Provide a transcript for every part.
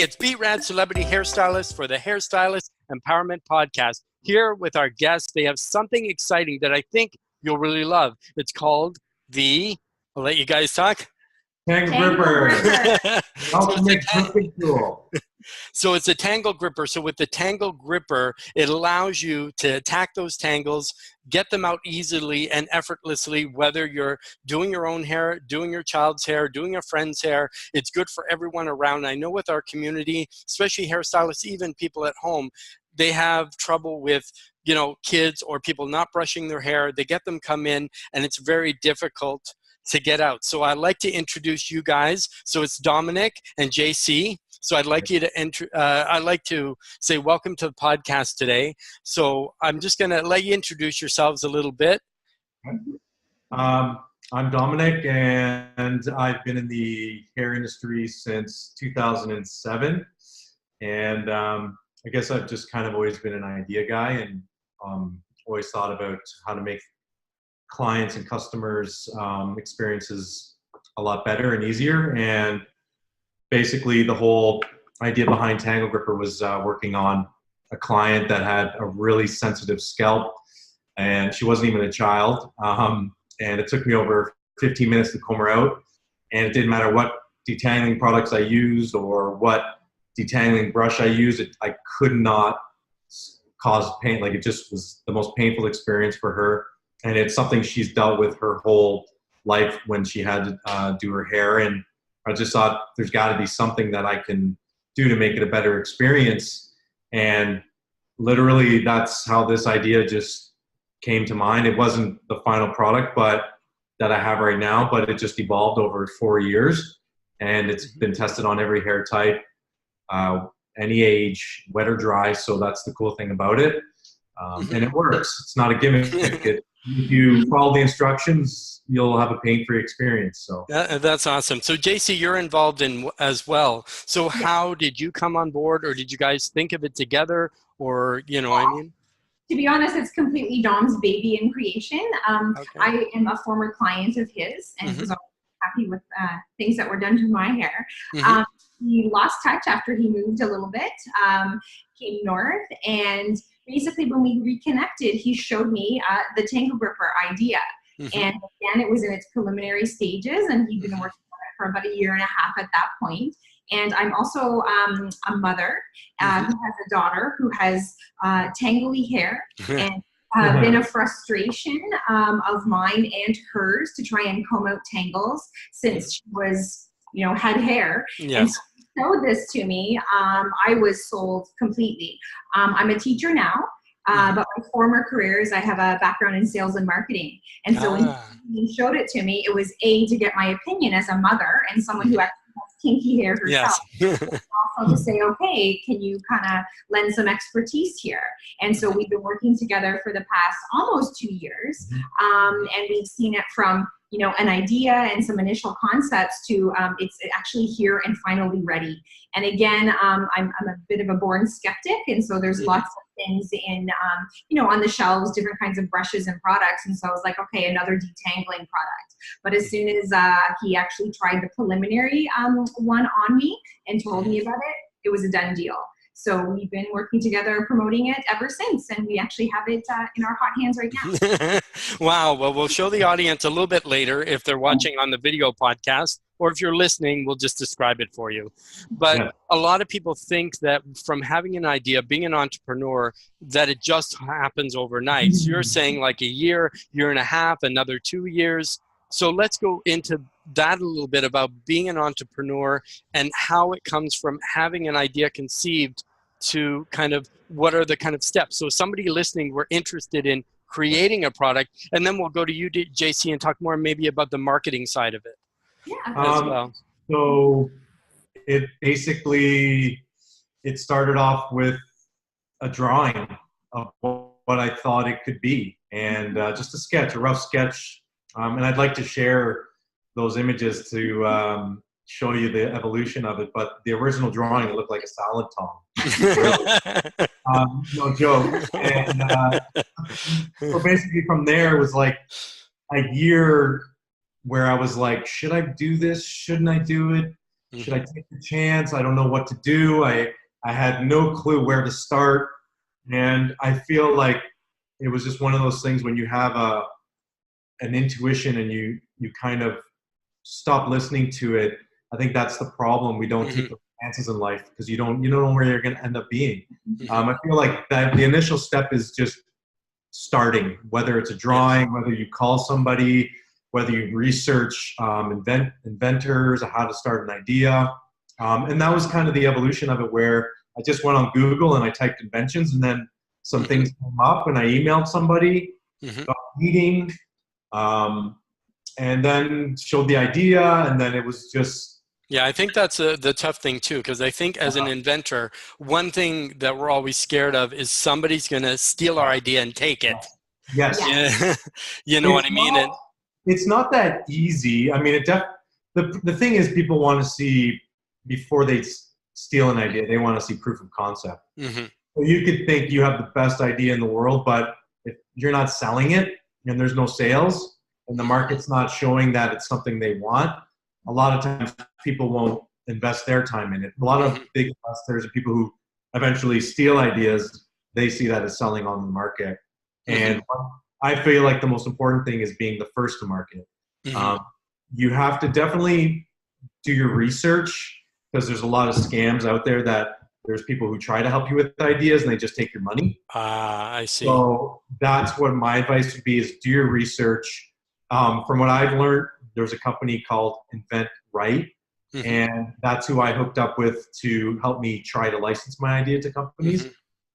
it's Beat Rad Celebrity Hairstylist for the Hairstylist Empowerment Podcast. Here with our guests, they have something exciting that I think you'll really love. It's called I'll let you guys talk. Tanglegripper. Ultimate cooking tool. So it's a Tanglegripper. So with the Tanglegripper, it allows you to attack those tangles, get them out easily and effortlessly, whether you're doing your own hair, doing your child's hair, doing a friend's hair. It's good for everyone around. I know with our community, especially hairstylists, even people at home, they have trouble with, you know, kids or people not brushing their hair. They get them come in and it's very difficult to get out. So I'd like to introduce you guys. So it's Dominic and JC. So I'd like you to I'd like to say welcome to the podcast today. So I'm just going to let you introduce yourselves a little bit. I'm Dominic, and I've been in the hair industry since 2007. And I guess I've just kind of always been an idea guy, and always thought about how to make clients and customers experiences a lot better and easier. And basically the whole idea behind Tanglegripper was working on a client that had a really sensitive scalp, and she wasn't even a child. And it took me over 15 minutes to comb her out, and it didn't matter what detangling products I used or what detangling brush I used, I could not cause pain. Like, it just was the most painful experience for her. And it's something she's dealt with her whole life when she had to do her hair. And I just thought there's got to be something that I can do to make it a better experience. And literally that's how this idea just came to mind. It wasn't the final product that I have right now, but it just evolved over 4 years. And it's been tested on every hair type, any age, wet or dry. So that's the cool thing about it. And it works. It's not a gimmick. If you follow the instructions, you'll have a pain-free experience. So that's awesome. So JC, you're involved in as well. So how did you come on board, or did you guys think of it together, or, you know what I mean? To be honest, it's completely Dom's baby in creation. I am a former client of his, and was always happy with things that were done to my hair. He lost touch after he moved a little bit, came north, and basically when we reconnected, he showed me the Tanglegripper idea. And again, it was in its preliminary stages, and he'd been working on it for about 1.5 years at that point. And I'm also a mother who has a daughter who has tangly hair, and been a frustration of mine and hers to try and comb out tangles since she was, you know, had hair. And so he showed this to me. I was sold completely. I'm a teacher now. But my former careers, I have a background in sales and marketing. And so when he showed it to me, it was to get my opinion as a mother and someone who actually has kinky hair herself. Also to say, okay, can you kind of lend some expertise here? And so we've been working together for the past almost 2 years. And we've seen it from, you know, an idea and some initial concepts to it's actually here and finally ready. And again, I'm a bit of a born skeptic, and so there's lots of things in, you know, on the shelves, different kinds of brushes and products. And so I was like, okay, another detangling product. But as soon as he actually tried the preliminary one on me and told me about it, it was a done deal. So we've been working together, promoting it ever since, and we actually have it in our hot hands right now. Wow. Well, we'll show the audience a little bit later if they're watching on the video podcast, or if you're listening, we'll just describe it for you. But a lot of people think that from having an idea, being an entrepreneur, that it just happens overnight. So you're saying like 1 year, 1.5 years, another 2 years. So let's go into that a little bit about being an entrepreneur and how it comes from having an idea conceived to kind of what are the kind of steps. So somebody listening, we're interested in creating a product, and then we'll go to you, JC, and talk more maybe about the marketing side of it as well. So it basically, it started off with a drawing of what I thought it could be, and just a sketch, a rough sketch. And I'd like to share those images to show you the evolution of it. But the original drawing, it looked like a salad tong. No joke. And so basically from there, it was like a year where I was like, should I do this? Shouldn't I do it? should I take the chance? I don't know what to do. I had no clue where to start. And I feel like it was just one of those things when you have an intuition and you kind of stop listening to it. I think that's the problem. We don't take the chances in life because you don't know where you're going to end up being. I feel like that the initial step is just starting, whether it's a drawing, whether you call somebody, whether you research inventors, how to start an idea. And that was kind of the evolution of it, where I just went on Google and I typed inventions, and then some things came up and I emailed somebody, got a meeting, and then showed the idea, and then it was just... Yeah, I think that's the tough thing too, because I think as an inventor, one thing that we're always scared of is somebody's going to steal our idea and take it. Yes. Yeah. You know what I mean? It's not that easy. I mean, the thing is, people want to see, before they steal an idea, they want to see proof of concept. So you could think you have the best idea in the world, but if you're not selling it and there's no sales and the market's not showing that it's something they want, a lot of times people won't invest their time in it. A lot of big investors and people who eventually steal ideas, they see that as selling on the market. And I feel like the most important thing is being the first to market. You have to definitely do your research, because there's a lot of scams out there that there's people who try to help you with ideas and they just take your money. I see. So that's what my advice would be, is do your research. From what I've learned, there's a company called Invent Right, and that's who I hooked up with to help me try to license my idea to companies.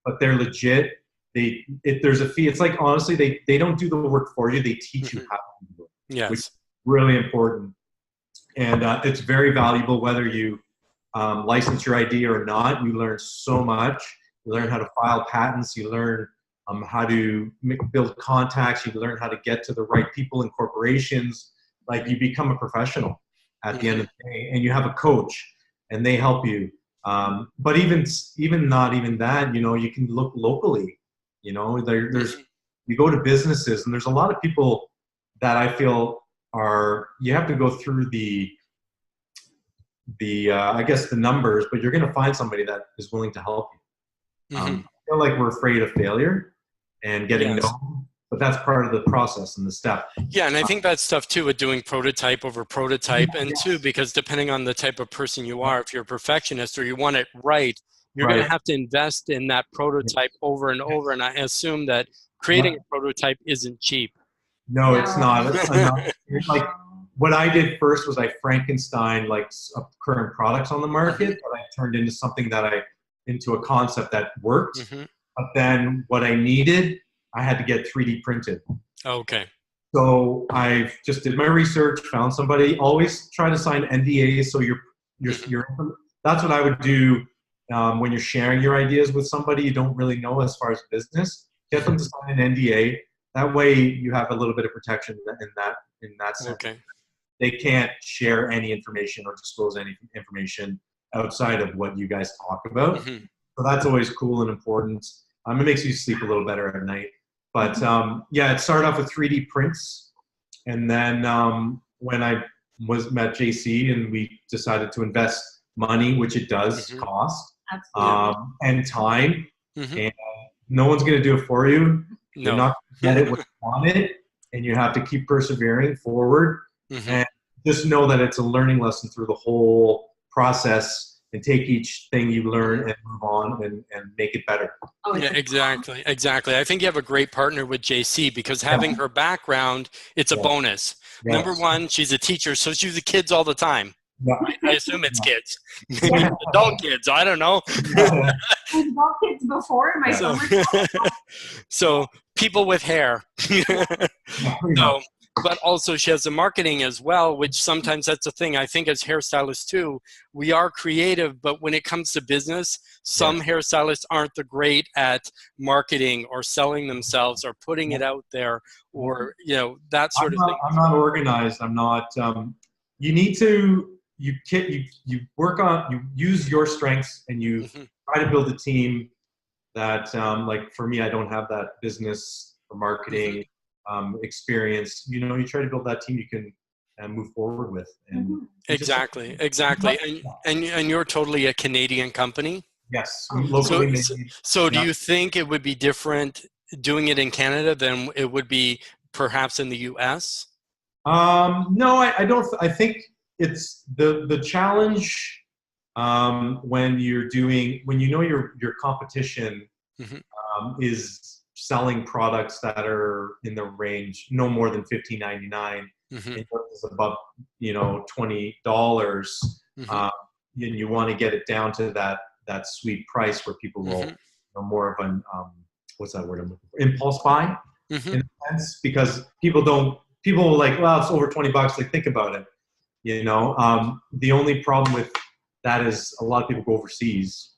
But they're legit. There's a fee. It's like, honestly, they don't do the work for you. They teach you how to do it, which is really important. And it's very valuable whether you license your idea or not. You learn so much. You learn how to file patents. You learn how to build contacts. You learn how to get to the right people in corporations. Like, you become a professional at the end of the day, and you have a coach, and they help you. But even not even that, you can look locally. There's you go to businesses, and there's a lot of people that I feel you have to go through the I guess the numbers, but you're going to find somebody that is willing to help you. I feel like we're afraid of failure and getting known, but that's part of the process and the step. Yeah, and I think that's tough too, with doing prototype over prototype, and too, because depending on the type of person you are, if you're a perfectionist or you want it right, you're going to have to invest in that prototype over and over. And I assume that creating a prototype isn't cheap. No, it's not. It's like, what I did first was I Frankenstein current products on the market, but I turned into something into a concept that worked. But then what I needed, I had to get 3D printed. Okay. So I just did my research, found somebody. Always try to sign NDAs. So that's what I would do when you're sharing your ideas with somebody you don't really know as far as business. Get them to sign an NDA. That way you have a little bit of protection in that sense. Okay. They can't share any information or disclose any information outside of what you guys talk about. So that's always cool and important. It makes you sleep a little better at night. But it started off with 3D prints. And then when I met JC and we decided to invest money, which it does cost, and time, and no one's going to do it for you. You're not going to get it when you want it, and you have to keep persevering forward. And just know that it's a learning lesson through the whole process, and take each thing you learn and move on and make it better. Yeah, exactly. I think you have a great partner with JC, because having her background, it's a bonus. Number one, she's a teacher, so she's with kids all the time. I assume it's kids. Maybe adult kids, I don't know. Adult kids before in my summer. So people with hair. But also she has the marketing as well, which sometimes that's a thing. I think as hairstylists too, we are creative, but when it comes to business, some hairstylists aren't the great at marketing or selling themselves or putting it out there, or that sort of thing. I'm not organized. I'm not. You need to. You work on. You use your strengths, and you try to build a team that. Like for me, I don't have that business or marketing. Experience. You try to build that team. You can move forward with. And exactly. And you're totally a Canadian company? Yes, locally made. So do you think it would be different doing it in Canada than it would be perhaps in the US? No, I don't. I think it's the challenge when you're doing, when you know your competition is selling products that are in the range no more than $15.99, and yours is above, you know, $20, and you want to get it down to that sweet price where people will, you know, more of an what's that word I'm looking for? Impulse buy, in a sense, because people will like, well, it's over $20. Like, think about it, you know. The only problem with that is a lot of people go overseas.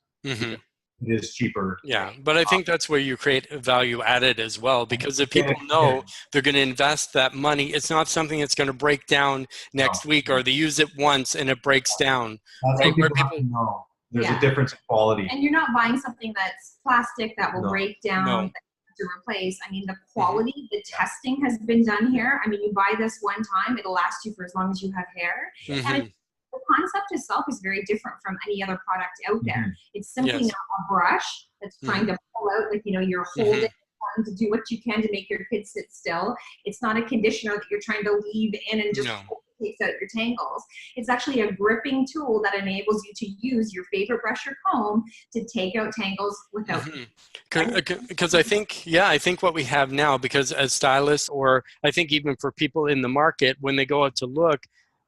It is cheaper. Yeah, but I think that's where you create value added as well, because if people know they're going to invest that money, it's not something that's going to break down next week, or they use it once and it breaks down. That's what people have to know. There's a difference in quality. And you're not buying something that's plastic that will break down, that you have to replace. I mean, the quality, the testing has been done here. I mean, you buy this one time, it'll last you for as long as you have hair. And the concept itself is very different from any other product out there. It's simply not a brush that's trying to pull out, like, you know, you're holding trying to do what you can to make your kids sit still. It's not a conditioner that you're trying to leave in and just takes out your tangles. It's actually a gripping tool that enables you to use your favorite brush or comb to take out tangles without. Because I think, I think what we have now, because as stylists, or I think even for people in the market, when they go out to look,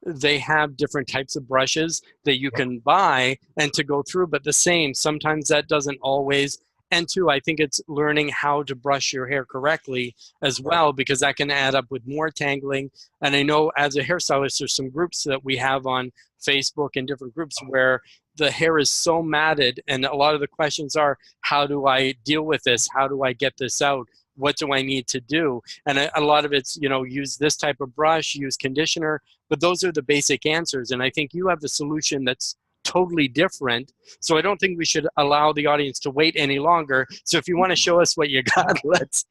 they have different types of brushes that you can buy and to go through, but the same, sometimes that doesn't always. And two, I think it's learning how to brush your hair correctly as well, because that can add up with more tangling. And I know as a hairstylist, there's some groups that we have on Facebook and different groups where the hair is so matted, and a lot of the questions are, how do I deal with this? How do I get this out? What do I need to do? And a lot of it's, you know, use this type of brush, use conditioner, but those are the basic answers. And I think you have the solution that's totally different. So I don't think we should allow the audience to wait any longer. So if you want to show us what you got, let's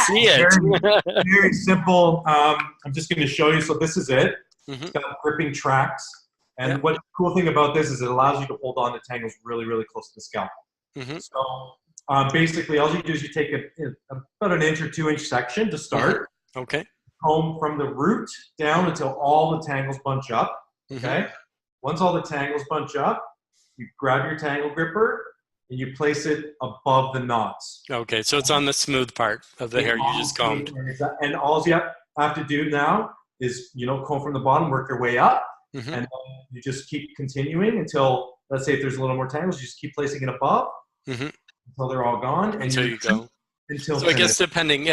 see it. Very simple. I'm just going to show you. So this is it. It's got gripping tracks. And what the cool thing about this is it allows you to hold on to tangles really, really close to the scalp. So basically, all you do is you take about an 1 or 2 inch section to start. Comb from the root down until all the tangles bunch up. Once all the tangles bunch up, you grab your tangle gripper and you place it above the knots. Okay, so it's on the smooth part of the hair you just combed. And all you have to do now is, you know, comb from the bottom, work your way up, and then you just keep continuing until, let's say if there's a little more tangles, you just keep placing it above until they're all gone. And until you go. Until so I guess depending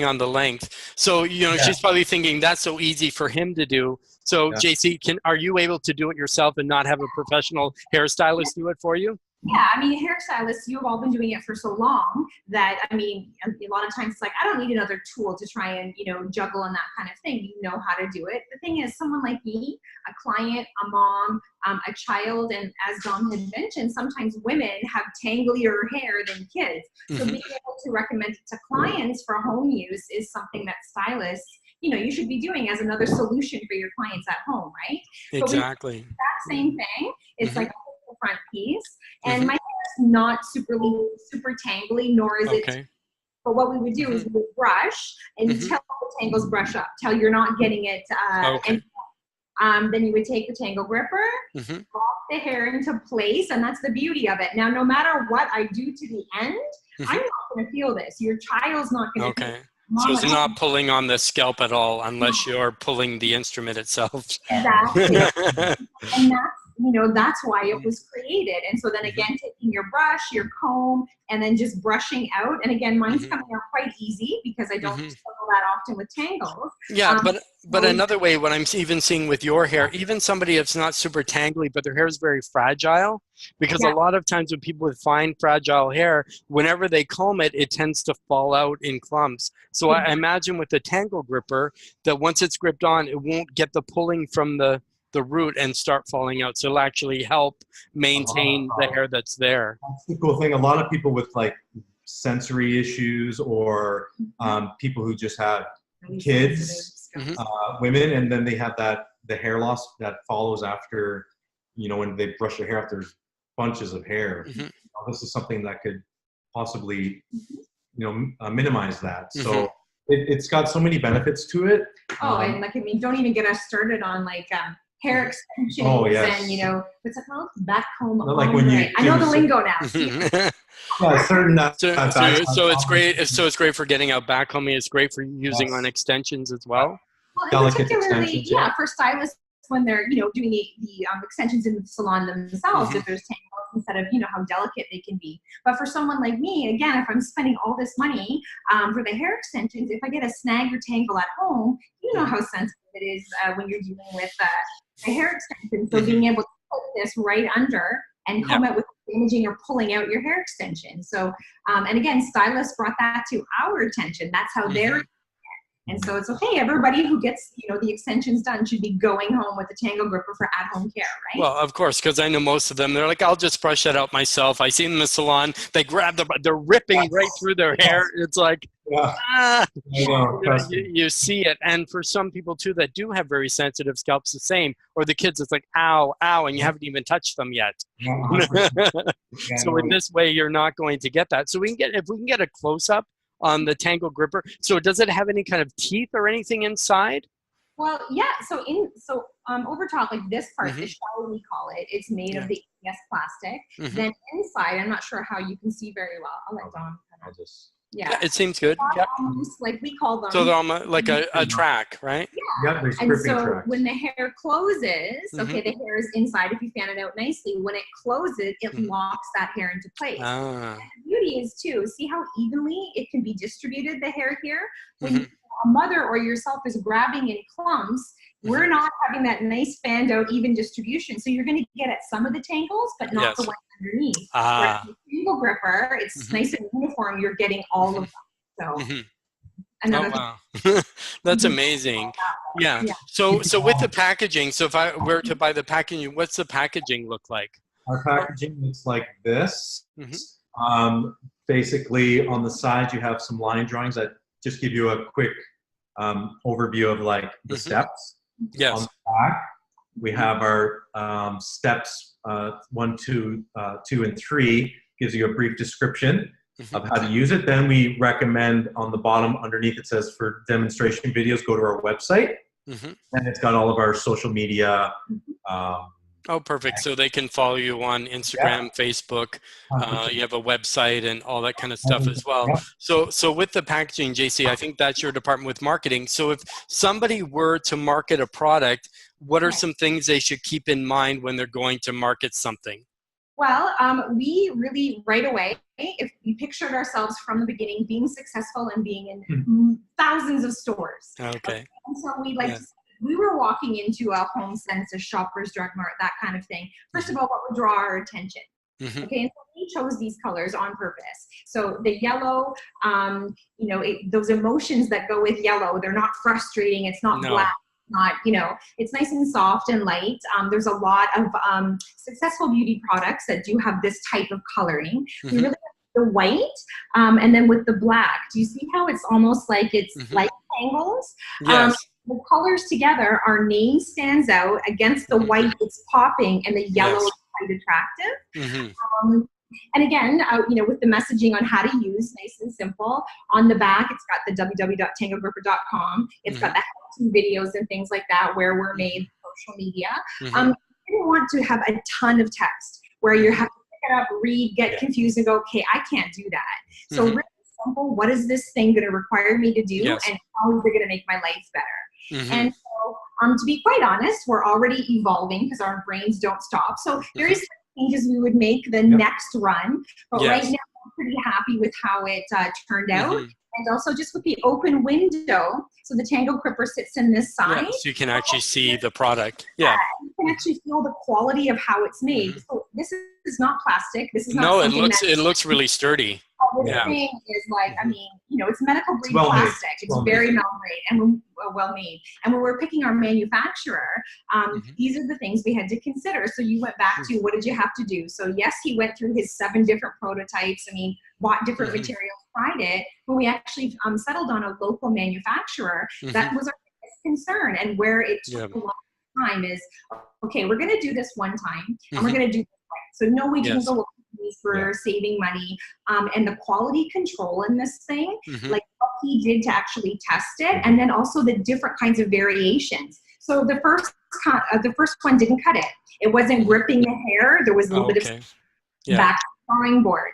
on the length. So, you know, she's probably thinking that's so easy for him to do. So JC, are you able to do it yourself and not have a professional hairstylist do it for you? Yeah, I mean, hairstylists, you've all been doing it for so long that, I mean, a lot of times it's like, I don't need another tool to try and, you know, juggle and that kind of thing. You know how to do it. The thing is, someone like me, a client, a mom, a child, and as Dom had mentioned, sometimes women have tanglier hair than kids. So being able to recommend it to clients for home use is something that stylists, you know, you should be doing as another solution for your clients at home, right? Exactly. That same thing. It's like a front piece. And my hair is not super tangly, nor is it. But what we would do is we would brush until the tangles brush up, till you're not getting it. Then you would take the tangle gripper, lock the hair into place, and that's the beauty of it. Now, no matter what I do to the end, I'm not going to feel this. Your child's not going to. So it's not pulling on the scalp at all unless you're pulling the instrument itself. Exactly. And that's, you know, that's why it was created. And so then again, taking your brush, your comb, and then just brushing out. And again, mine's coming out quite easy because I don't struggle that often with tangles. Yeah, but another way, what I'm even seeing with your hair, even somebody that's not super tangly, but their hair is very fragile, because a lot of times when people with fine, fragile hair, whenever they comb it, it tends to fall out in clumps. So I imagine with the tangle gripper that once it's gripped on, it won't get the pulling from the root and start falling out. So it'll actually help maintain the hair that's there. That's the cool thing. A lot of people with like sensory issues, or people who just have kids, women, and then they have that the hair loss that follows after, when they brush their hair off, there's bunches of hair. This is something that could possibly, minimize that. So it's got so many benefits to it. And like, I mean, don't even get us started on like hair extensions and what's it called? Back comb. Like when you, I know the lingo now. So it's great. So it's great for getting out back combing. It's great for using on extensions as well. Well, and particularly, for stylists when they're doing the extensions in the salon themselves, if there's tangles, instead of how delicate they can be. But for someone like me, again, if I'm spending all this money for the hair extensions, if I get a snag or tangle at home, you know how sensitive it is when you're dealing with a hair extension. So being able to put this right under and comb it without damaging or pulling out your hair extension. So, and again, stylists brought that to our attention. That's how they're. And so it's okay. Everybody who gets, the extensions done should be going home with a Tanglegripper for at-home care, right? Well, of course, because I know most of them, they're like, I'll just brush that out myself. I see them in the salon. They grab they're ripping right through their hair. It's like, you see it. And for some people, too, that do have very sensitive scalps, the same. Or the kids, it's like, ow, ow, and you haven't even touched them yet. So in this way, you're not going to get that. So if we can get a close-up on the Tanglegripper. So does it have any kind of teeth or anything inside? Well, yeah. So over top, like this part, the shell we call it, it's made of the ABS plastic. Then inside, I'm not sure how you can see very well. I'll let Dom kind of. Yeah, it seems good. Like we call them. So they're almost like a track, right? Yeah. And so when the hair closes, the hair is inside. If you fan it out nicely, when it closes, it locks that hair into place. And the beauty is too, see how evenly it can be distributed, the hair here? When a mother or yourself is grabbing in clumps, we're not having that nice fanned out even distribution. So you're going to get at some of the tangles, but not the ones underneath. Whereas the Tanglegripper, it's nice and uniform. You're getting all of them. So another that's amazing. Yeah. So with the packaging, so if I were to buy the packaging, what's the packaging look like? Our packaging looks like this. Basically, on the sides, you have some line drawings that just give you a quick overview of like the steps. Yes. On the back, we have our steps 1, 2, 2, and 3. Gives you a brief description of how to use it. Then we recommend on the bottom underneath it says for demonstration videos, go to our website. And it's got all of our social media. Oh, perfect. So they can follow you on Instagram, Facebook. You have a website and all that kind of stuff as well. So with the packaging, JC, I think that's your department with marketing. So if somebody were to market a product, what are some things they should keep in mind when they're going to market something? Well, we really right away, if we pictured ourselves from the beginning being successful and being in thousands of stores. Okay. And so we like to we were walking into a Home Sense, a Shoppers Drug Mart, that kind of thing. First of all, what would draw our attention? Okay, and so we chose these colors on purpose. So the yellow, those emotions that go with yellow, they're not frustrating. It's not black. Not, it's nice and soft and light. There's a lot of successful beauty products that do have this type of coloring. We really have the white, and then with the black. Do you see how it's almost like it's like tangles? Yes. The colors together, our name stands out against the white. It's popping, and the yellow is quite attractive. And again, with the messaging on how to use, nice and simple. On the back, it's got the www.tanglegripper.com. It's got the how-to videos and things like that where we're made social media. I didn't want to have a ton of text where you have to pick it up, read, get confused, and go, okay, I can't do that. So really simple, what is this thing going to require me to do, and how is it going to make my life better? And so, to be quite honest, we're already evolving because our brains don't stop. So there is changes we would make the next run, but right now I'm pretty happy with how it turned out. And also just with the open window, so the Tanglegripper sits in this side. So you can actually see the product. You can actually feel the quality of how it's made. So this is not plastic. This is not it looks really sturdy. This thing is like, I mean, it's medical grade plastic. It's very well-made and well-made. And when we're picking our manufacturer, these are the things we had to consider. So you went back to, what did you have to do? So yes, he went through his 7 different prototypes. I mean, bought different materials, tried it. When we actually settled on a local manufacturer, that was our biggest concern, and where it took a long time is, okay, we're going to do this one time, and we're going to do this right. So no, we didn't go for saving money, and the quality control in this thing, like what he did to actually test it, and then also the different kinds of variations. So the first one didn't cut it. It wasn't gripping the hair. There was a little bit of back drawing board.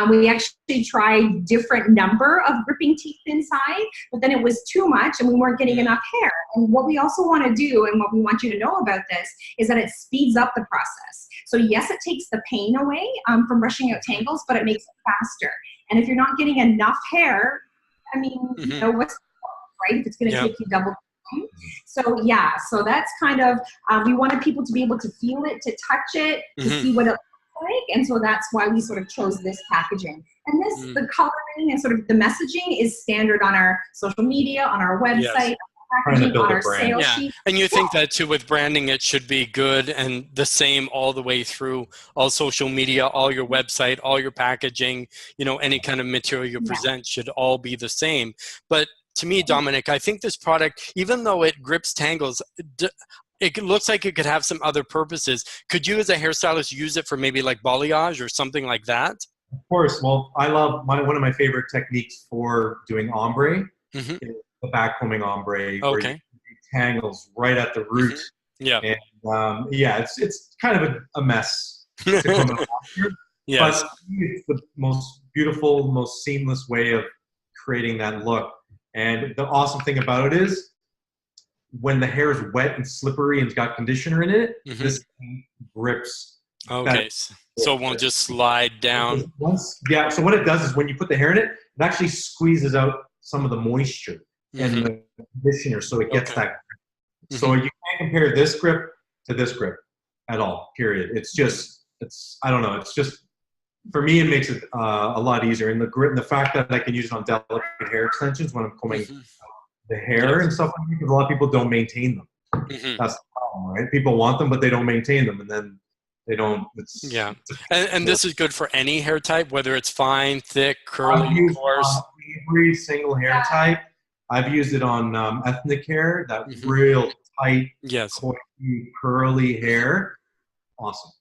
We actually tried different number of gripping teeth inside, but then it was too much and we weren't getting enough hair. And what we also want to do, and what we want you to know about this, is that it speeds up the process. So yes, it takes the pain away from brushing out tangles, but it makes it faster. And if you're not getting enough hair, I mean, you know, what's the point, right? If it's going to take you double. So yeah, so that's kind of, we wanted people to be able to feel it, to touch it, to see what it looks like. And so that's why we sort of chose this packaging. And this, the coloring and sort of the messaging is standard on our social media, on our website, packaging, on our sales sheet. And you think that too, with branding, it should be good and the same all the way through all social media, all your website, all your packaging, you know, any kind of material you present should all be the same. But to me, Dominic, I think this product, even though it grips tangles, it looks like it could have some other purposes. Could you as a hairstylist use it for maybe like balayage or something like that? Of course. Well, I love, one of my favorite techniques for doing ombre is the backcombing ombre, where you tangles right at the root. And yeah, it's kind of a mess to come out after. But it's the most beautiful, most seamless way of creating that look. And the awesome thing about it is, when the hair is wet and slippery and it's got conditioner in it, this thing grips. Okay, so it won't just slide down. So what it does is, when you put the hair in it, it actually squeezes out some of the moisture and the conditioner, so it gets that grip. So you can't compare this grip to this grip at all, period. It's just, I don't know, it's just, for me, it makes it a lot easier. And the grip, and the fact that I can use it on delicate hair extensions when I'm combing the hair and stuff like that, because a lot of people don't maintain them. That's the problem, right? People want them, but they don't maintain them, and then they don't. And this is good for any hair type, whether it's fine, thick, curly, coarse. Every single hair type. I've used it on ethnic hair, that real tight, coily, curly hair. Awesome.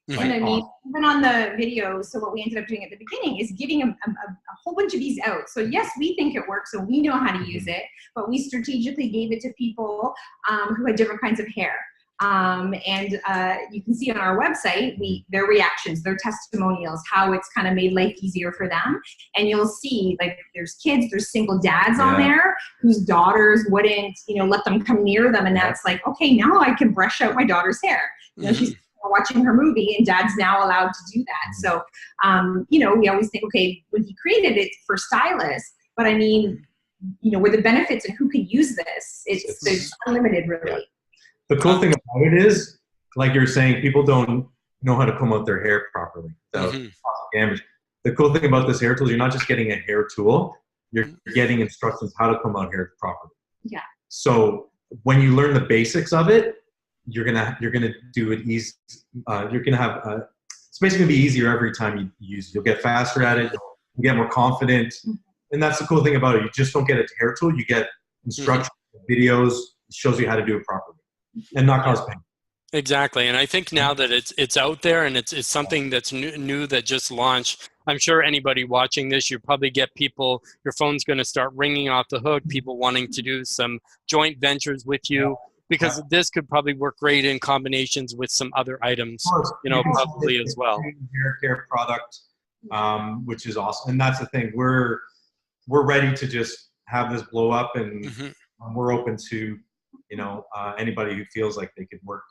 And I mean, even on the video, so what we ended up doing at the beginning is giving a whole bunch of these out. So yes, we think it works, so we know how to use it, but we strategically gave it to people who had different kinds of hair. And you can see on our website, their reactions, their testimonials, how it's kind of made life easier for them. And you'll see, like, there's kids, there's single dads on there whose daughters wouldn't, you know, let them come near them. And that's like, okay, now I can brush out my daughter's hair. You know, she's watching her movie and dad's now allowed to do that. So, you know, we always think, okay, when he created it for stylists, but I mean, you know, with the benefits and who can use this, it's unlimited, really. The cool thing about it is, like you're saying, people don't know how to comb out their hair properly without damage. The cool thing about this hair tool is you're not just getting a hair tool, you're getting instructions how to comb out hair properly. So when you learn the basics of it, you're gonna do it easy. You're gonna have it's basically gonna be easier every time you use it. You'll get faster at it. You'll get more confident, and that's the cool thing about it. You just don't get a hair tool. You get instructions, videos, it shows you how to do it properly, and not cause pain. Exactly, and I think now that it's out there and it's something that's new that just launched, I'm sure anybody watching this, you probably get people, your phone's going to start ringing off the hook, people wanting to do some joint ventures with you, because this could probably work great in combinations with some other items, you know, probably as well. Hair care product, which is awesome, and that's the thing. We're ready to just have this blow up, and we're open to, you know, anybody who feels like they could work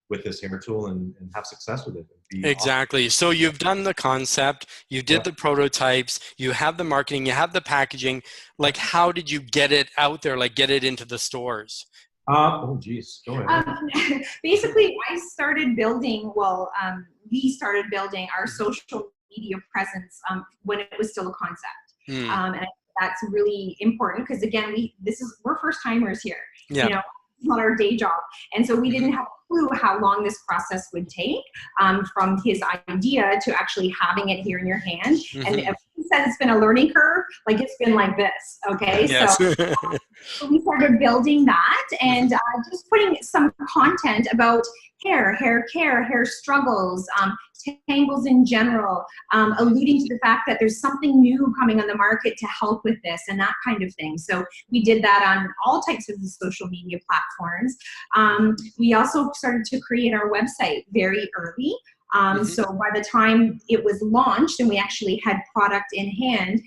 with this hair tool and have success with it. Exactly. Awesome. So you've done the concept, you did the prototypes, you have the marketing, you have the packaging. Like, how did you get it out there? Like, get it into the stores? Oh, geez. Go ahead. Basically, I started building, we started building our social media presence when it was still a concept. And that's really important because, again, we're first timers here. You know, it's not our day job. And so we didn't have a clue how long this process would take from his idea to actually having it here in your hand. And says it's been a learning curve, like it's been like this, okay? Yes. So we started building that and just putting some content about hair care, hair struggles, tangles in general, alluding to the fact that there's something new coming on the market to help with this and that kind of thing. So we did that on all types of the social media platforms. We also started to create our website very early. So by the time it was launched and we actually had product in hand,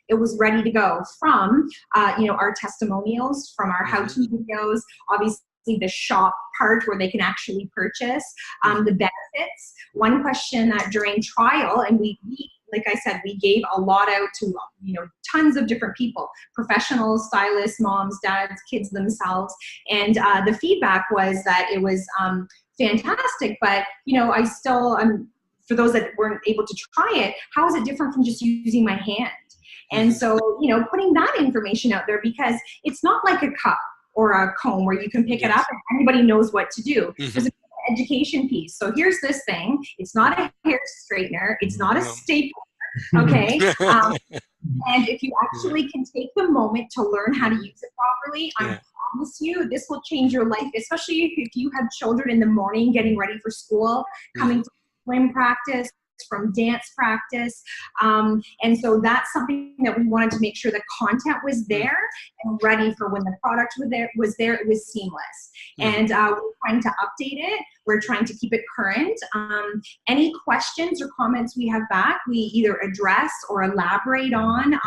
it was ready to go from, our testimonials, from our how-to videos, obviously the shop part where they can actually purchase, the benefits. One question that during trial, and we like I said, we gave a lot out to, tons of different people, professionals, stylists, moms, dads, kids themselves. And the feedback was that it was fantastic, but, I still, for those that weren't able to try it, how is it different from just using my hand? And so, putting that information out there, because it's not like a cup or a comb where you can pick it up and everybody knows what to do. There's an education piece. So here's this thing. It's not a hair straightener. It's not a stapler. Okay. And if you actually can take the moment to learn how to use it properly, I promise you, this will change your life, especially if you have children in the morning getting ready for school, coming to swim practice, from dance practice. And so that's something that we wanted to make sure the content was there and ready for when the product was there, it was seamless. And we're trying to update it. We're trying to keep it current. Any questions or comments we have back, we either address or elaborate on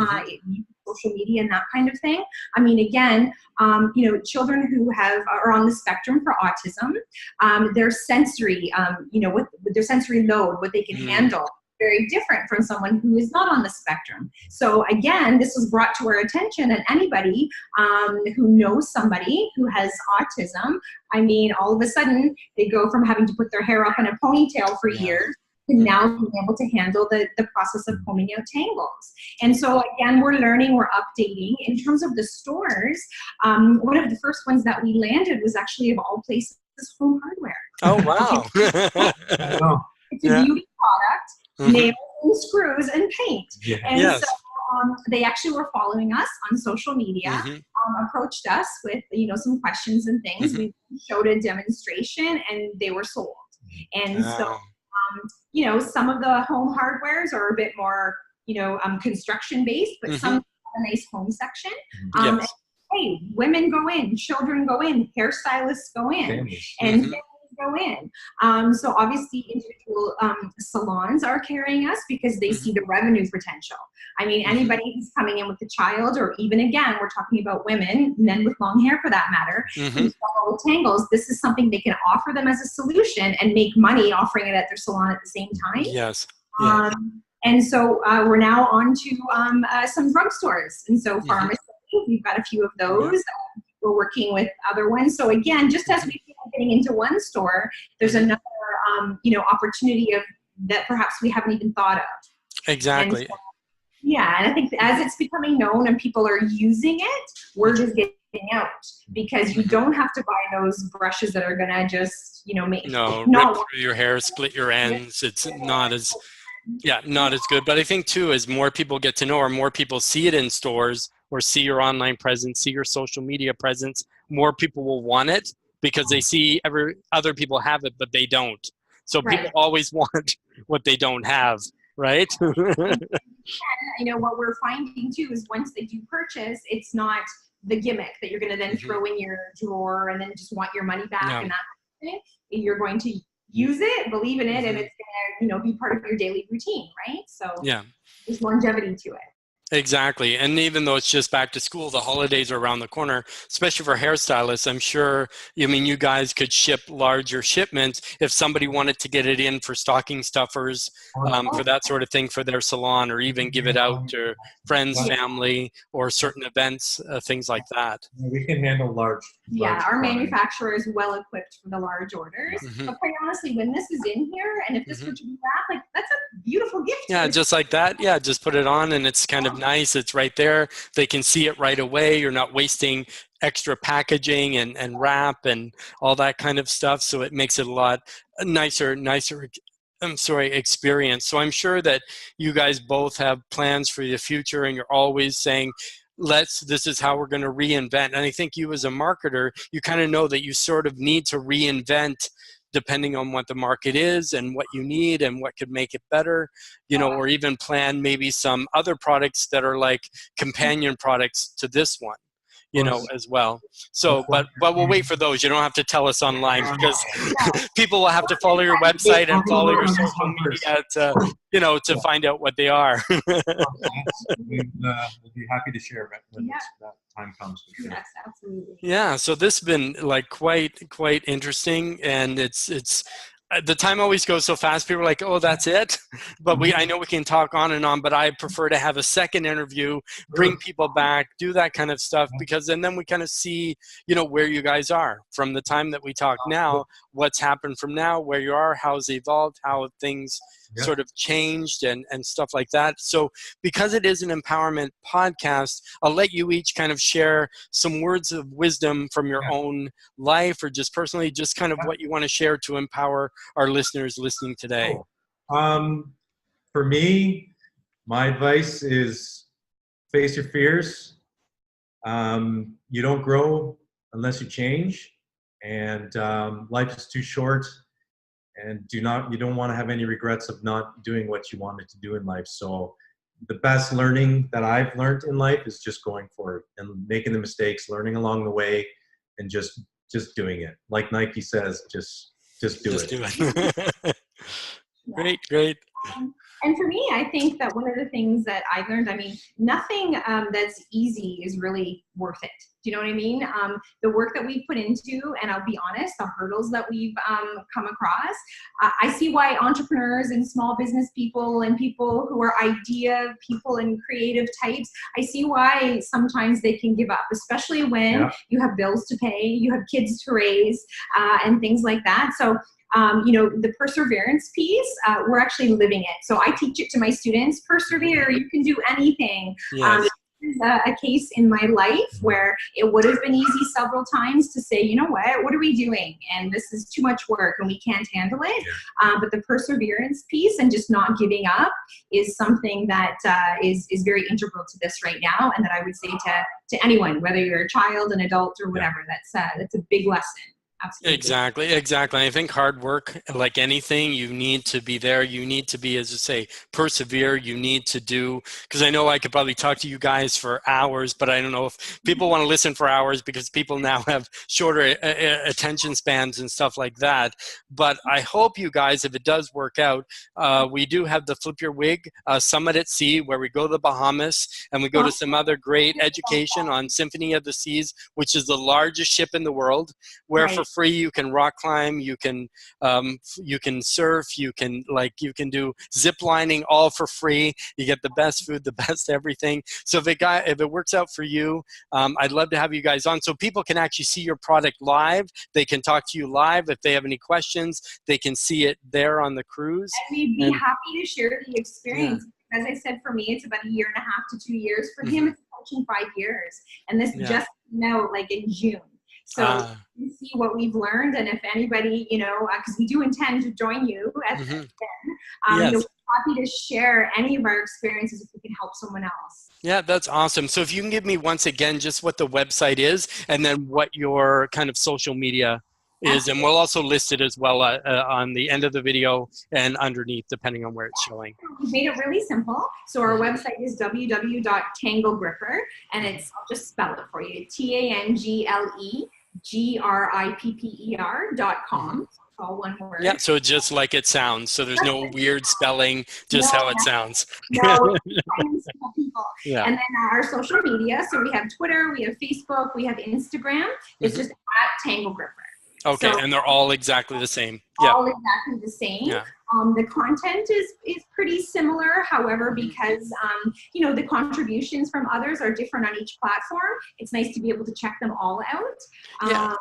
social media and that kind of thing. I mean, again, children who are on the spectrum for autism, their sensory, with their sensory load, what they can handle, very different from someone who is not on the spectrum. So again, this was brought to our attention, and anybody who knows somebody who has autism, I mean, all of a sudden they go from having to put their hair up in a ponytail for years to now being able to handle the process of combing out tangles. And so again, we're learning, we're updating. In terms of the stores, one of the first ones that we landed was actually, of all places, Home Hardware. Oh, wow. It's a beauty product, nails and screws and paint. And so they actually were following us on social media, approached us with some questions and things. We showed a demonstration and they were sold. And so some of the home hardwares are a bit more, construction based, but some have a nice home section. And, hey, women go in, children go in, hairstylists go in, and families go in. So obviously individual salons are carrying us because they see the revenue potential. I mean, anybody who's coming in with a child, or even again, we're talking about women, men with long hair for that matter, who struggle with tangles, this is something they can offer them as a solution and make money offering it at their salon at the same time. Yes. And so we're now on to some drugstores. And so pharmacy, we've got a few of those. We're working with other ones. So again, just as we keep getting into one store, there's another, opportunity that perhaps we haven't even thought of. Exactly. And I think as it's becoming known and people are using it, word is getting out, because you don't have to buy those brushes that are gonna just, make rip through your hair, split your ends. It's not as good. But I think too, as more people get to know, or more people see it in stores, or see your online presence, see your social media presence, more people will want it because they see other people have it, but they don't. So people always want what they don't have, right? What we're finding too is once they do purchase, it's not the gimmick that you're going to then throw in your drawer and then just want your money back and that kind of thing. You're going to use it, believe in it, and it's going to, be part of your daily routine, right? So there's longevity to it. Exactly. And even though it's just back to school, the holidays are around the corner, especially for hairstylists. I'm sure, you guys could ship larger shipments if somebody wanted to get it in for stocking stuffers, for that sort of thing for their salon, or even give it out to friends, family, or certain events, things like that. We can handle large. Our manufacturer is well equipped for the large orders. But quite honestly, when this is in here, and if this were to be wrapped, that's a beautiful gift. Yeah, just like that. Yeah, just put it on and it's kind of nice. It's right there. They can see it right away. You're not wasting extra packaging and wrap and all that kind of stuff. So it makes it a lot nicer experience. So I'm sure that you guys both have plans for the future, and you're always saying, this is how we're going to reinvent. And I think you as a marketer, you kind of know that you sort of need to reinvent depending on what the market is and what you need and what could make it better, you know, or even plan maybe some other products that are like companion products to this one, you know, as well. So, but we'll wait for those. You don't have to tell us online, because people will have to follow your website and follow your social media to, you know, to find out what they are. We'll be happy to share it when that time comes. For sure. Yes, absolutely. Yeah, so this has been like quite interesting, and it's the time always goes so fast. People are like, oh, that's it. But I know we can talk on and on, but I prefer to have a second interview, bring people back, do that kind of stuff, because then we kind of see, you know, where you guys are from the time that we talk now, what's happened from now, where you are, how it's evolved, how things sort of changed and stuff like that. So because it is an empowerment podcast, I'll let you each kind of share some words of wisdom from your own life, or just personally, just kind of what you want to share to empower our listeners listening today. For me, my advice is face your fears. You don't grow unless you change, and life is too short. And you don't want to have any regrets of not doing what you wanted to do in life. So the best learning that I've learned in life is just going for it and making the mistakes, learning along the way, and just doing it. Like Nike says, just do it. Great. And for me, I think that one of the things that I've learned, I mean, nothing that's easy is really worth it. Do you know what I mean? The work that we've put into, and I'll be honest, the hurdles that we've come across, I see why entrepreneurs and small business people and people who are idea people and creative types, I see why sometimes they can give up, especially when you have bills to pay, you have kids to raise, and things like that. So you know, the perseverance piece, we're actually living it. So I teach it to my students, persevere, you can do anything. Yes. A case in my life where it would have been easy several times to say, you know what are we doing? And this is too much work and we can't handle it. But the perseverance piece and just not giving up is something that is very integral to this right now. And that I would say to anyone, whether you're a child, an adult, or whatever, that's a big lesson. Absolutely. Exactly. I think hard work, like anything, you need to be there. You need to be, as you say, persevere. You need to do, because I know I could probably talk to you guys for hours, but I don't know if people want to listen for hours, because people now have shorter attention spans and stuff like that. But I hope you guys, if it does work out, we do have the Flip Your Wig Summit at Sea, where we go to the Bahamas and we go to some other great education on Symphony of the Seas, which is the largest ship in the world, where for free you can rock climb, you can surf, you can do zip lining, all for free. You get the best food, the best everything. So if it works out for you, I'd love to have you guys on, so people can actually see your product live. They can talk to you live. If they have any questions, they can see it there on the cruise. And we'd be happy to share the experience. As I said, for me, it's about 1.5 to 2 years. For him, it's approaching 5 years. And this just came out like in June. So you see what we've learned, and if anybody, you know, because we do intend to join you at the end, we're happy to share any of our experiences if we can help someone else. Yeah, that's awesome. So if you can give me once again just what the website is, and then what your kind of social media is, and we'll also list it as well on the end of the video and underneath, depending on where it's showing. We made it really simple. So our website is www.tanglegripper, and I'll just spell it for you, TANGLEGRIPPER.com. All one word. Yeah, so just like it sounds. So there's no weird spelling, just how it sounds. No, people. And then our social media. So we have Twitter, we have Facebook, we have Instagram. It's just @Tanglegripper. Okay, so, and they're all exactly the same. All exactly the same. Yeah. The content is pretty similar. However, because you know, the contributions from others are different on each platform, it's nice to be able to check them all out. But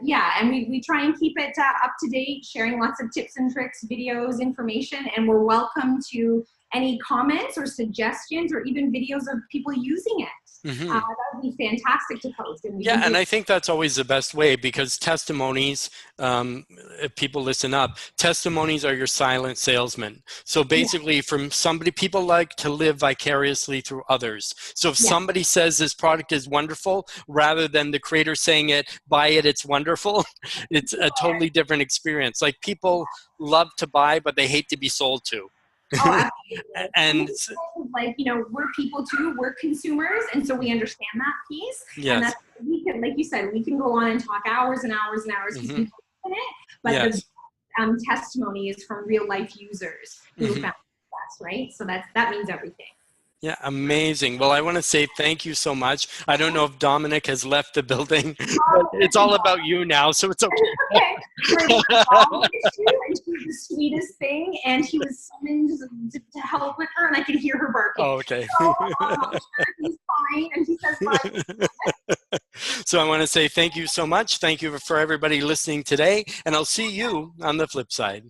yeah, and we try and keep it up to date, sharing lots of tips and tricks, videos, information, and we're welcome to any comments or suggestions or even videos of people using it. Mm-hmm. That would be fantastic to post. And yeah, and I think that's always the best way, because testimonies, if people listen up, testimonies are your silent salesmen. So basically, from somebody, people like to live vicariously through others. So if somebody says this product is wonderful, rather than the creator saying it, buy it, it's wonderful, it's a totally different experience. Like, people love to buy, but they hate to be sold to. Oh, and like, you know, we're people too, we're consumers, and so we understand that piece. Yes. And that's, we can, like you said, we can go on and talk hours and hours and hours because we in it, but the testimony is from real life users who found success, right? So that means everything. Yeah, amazing. Well, I want to say thank you so much. I don't know if Dominic has left the building, but it's all about you now, so it's okay. Okay. And she's the sweetest thing, and she was summoned to help with her, and I could hear her barking. Oh, okay. So, he's fine, and he says bye. So I want to say thank you so much. Thank you for everybody listening today, and I'll see you on the flip side.